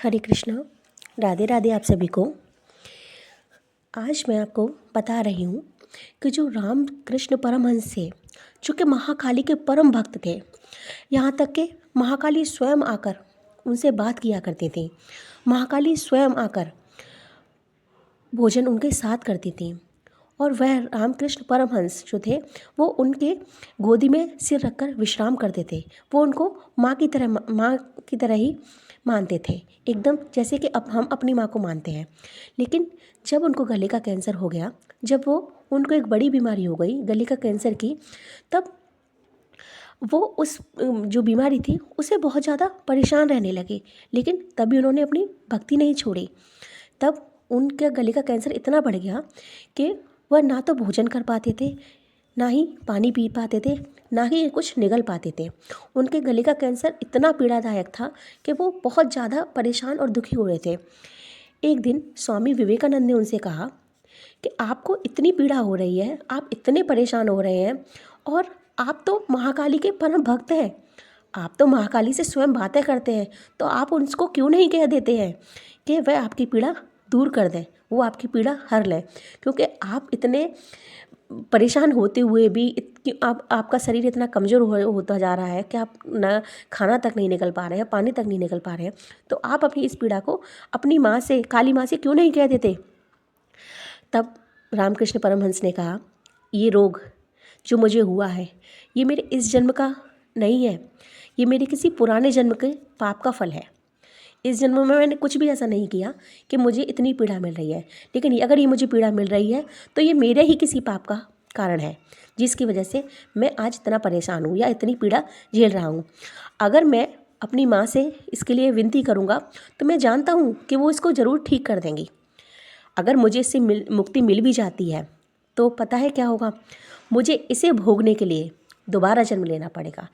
हरे कृष्णा। राधे राधे आप सभी को। आज मैं आपको बता रही हूँ कि जो राम कृष्ण परमहंस थे, जो कि महाकाली के परम भक्त थे, यहाँ तक कि महाकाली स्वयं आकर उनसे बात किया करती थी। महाकाली स्वयं आकर भोजन उनके साथ करती थी और वह रामकृष्ण परमहंस जो थे वो उनके गोदी में सिर रखकर विश्राम करते थे। वो उनको माँ की तरह ही मानते थे, एकदम जैसे कि अब हम अपनी माँ को मानते हैं। लेकिन जब उनको गले का कैंसर हो गया, जब उनको एक बड़ी बीमारी हो गई गले का कैंसर की, तब वो उस जो बीमारी थी उससे बहुत ज़्यादा परेशान रहने लगे। लेकिन तभी उन्होंने अपनी भक्ति नहीं छोड़ी। तब उनके गले का कैंसर इतना बढ़ गया कि वह ना तो भोजन कर पाते थे, ना ही पानी पी पाते थे, ना ही कुछ निगल पाते थे। उनके गले का कैंसर इतना पीड़ादायक था कि वो बहुत ज़्यादा परेशान और दुखी हो रहे थे। एक दिन स्वामी विवेकानंद ने उनसे कहा कि आपको इतनी पीड़ा हो रही है, आप इतने परेशान हो रहे हैं और आप तो महाकाली के परम भक्त हैं, आप तो महाकाली से स्वयं बातें करते हैं, तो आप उनको क्यों नहीं कह देते हैं कि वह आपकी पीड़ा दूर कर दें, वो आपकी पीड़ा हर लें। क्योंकि आप इतने परेशान होते हुए भी आपका शरीर इतना कमज़ोर होता जा रहा है कि आप ना खाना तक नहीं निकल पा रहे हैं, पानी तक नहीं निकल पा रहे हैं, तो आप अपनी इस पीड़ा को अपनी माँ से, काली माँ से क्यों नहीं कह देते। तब रामकृष्ण परमहंस ने कहा, ये रोग जो मुझे हुआ है ये मेरे इस जन्म का नहीं है, ये मेरे किसी पुराने जन्म के पाप का फल है। इस जन्म में मैंने कुछ भी ऐसा नहीं किया कि मुझे इतनी पीड़ा मिल रही है, लेकिन अगर ये मुझे पीड़ा मिल रही है तो ये मेरे ही किसी पाप का कारण है, जिसकी वजह से मैं आज इतना परेशान हूँ या इतनी पीड़ा झेल रहा हूँ। अगर मैं अपनी माँ से इसके लिए विनती करूँगा तो मैं जानता हूँ कि वो इसको ज़रूर ठीक कर देंगी। अगर मुझे इससे मुक्ति मिल भी जाती है तो पता है क्या होगा, मुझे इसे भोगने के लिए दोबारा जन्म लेना पड़ेगा।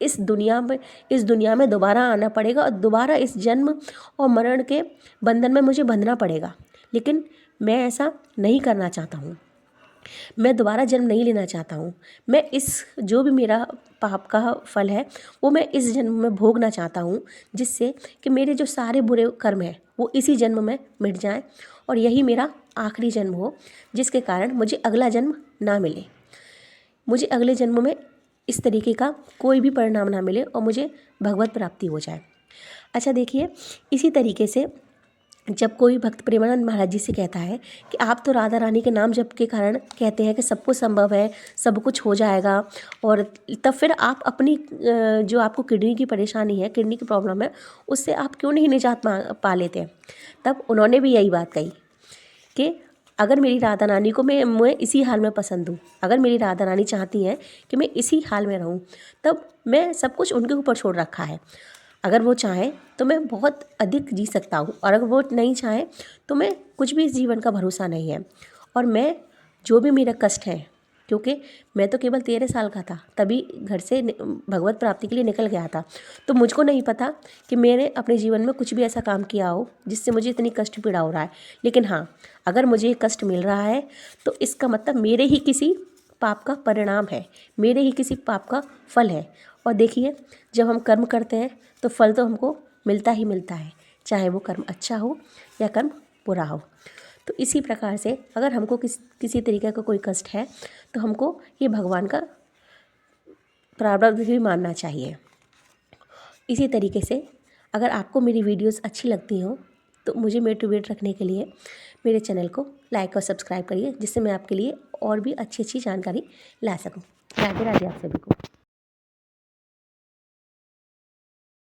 इस दुनिया में दोबारा आना पड़ेगा और दोबारा इस जन्म और मरण के बंधन में मुझे बंधना पड़ेगा। लेकिन मैं ऐसा नहीं करना चाहता हूँ, मैं दोबारा जन्म नहीं लेना चाहता हूँ। मैं इस जो भी मेरा पाप का फल है वो मैं इस जन्म में भोगना चाहता हूँ, जिससे कि मेरे जो सारे बुरे कर्म हैं वो इसी जन्म में मिट जाएं और यही मेरा आखिरी जन्म हो, जिसके कारण मुझे अगला जन्म ना मिले, मुझे अगले जन्म में इस तरीके का कोई भी परिणाम ना मिले और मुझे भगवत प्राप्ति हो जाए। अच्छा देखिए, इसी तरीके से जब कोई भक्त प्रेमानंद महाराज जी से कहता है कि आप तो राधा रानी के नाम जप के कारण कहते हैं कि सब कुछ संभव है, सब कुछ हो जाएगा, और तब फिर आप अपनी जो आपको किडनी की परेशानी है, किडनी की प्रॉब्लम है, उससे आप क्यों नहीं निजात पा लेते। तब उन्होंने भी यही बात कही कि अगर मेरी राधा रानी को मैं इसी हाल में पसंद हूँ, अगर मेरी राधा रानी चाहती हैं कि मैं इसी हाल में रहूँ, तब मैं सब कुछ उनके ऊपर छोड़ रखा है। अगर वो चाहें तो मैं बहुत अधिक जी सकता हूँ, और अगर वो नहीं चाहें तो मैं कुछ भी इस जीवन का भरोसा नहीं है। और मैं जो भी मेरा कष्ट है, क्योंकि मैं तो केवल 13 साल का था तभी घर से भगवत प्राप्ति के लिए निकल गया था, तो मुझको नहीं पता कि मैंने अपने जीवन में कुछ भी ऐसा काम किया हो जिससे मुझे इतनी कष्ट पीड़ा हो रहा है। लेकिन हाँ, अगर मुझे कष्ट मिल रहा है तो इसका मतलब मेरे ही किसी पाप का परिणाम है, मेरे ही किसी पाप का फल है। और देखिए, जब हम कर्म करते हैं तो फल तो हमको मिलता ही मिलता है, चाहे वो कर्म अच्छा हो या कर्म बुरा हो। तो इसी प्रकार से अगर हमको किसी तरीके का कोई कष्ट है तो हमको ये भगवान का प्रारब्ध भी मानना चाहिए। इसी तरीके से अगर आपको मेरी वीडियोस अच्छी लगती हों तो मुझे मोटिवेट रखने के लिए मेरे चैनल को लाइक और सब्सक्राइब करिए, जिससे मैं आपके लिए और भी अच्छी अच्छी जानकारी ला सकूं। राधे राधे आप सभी को।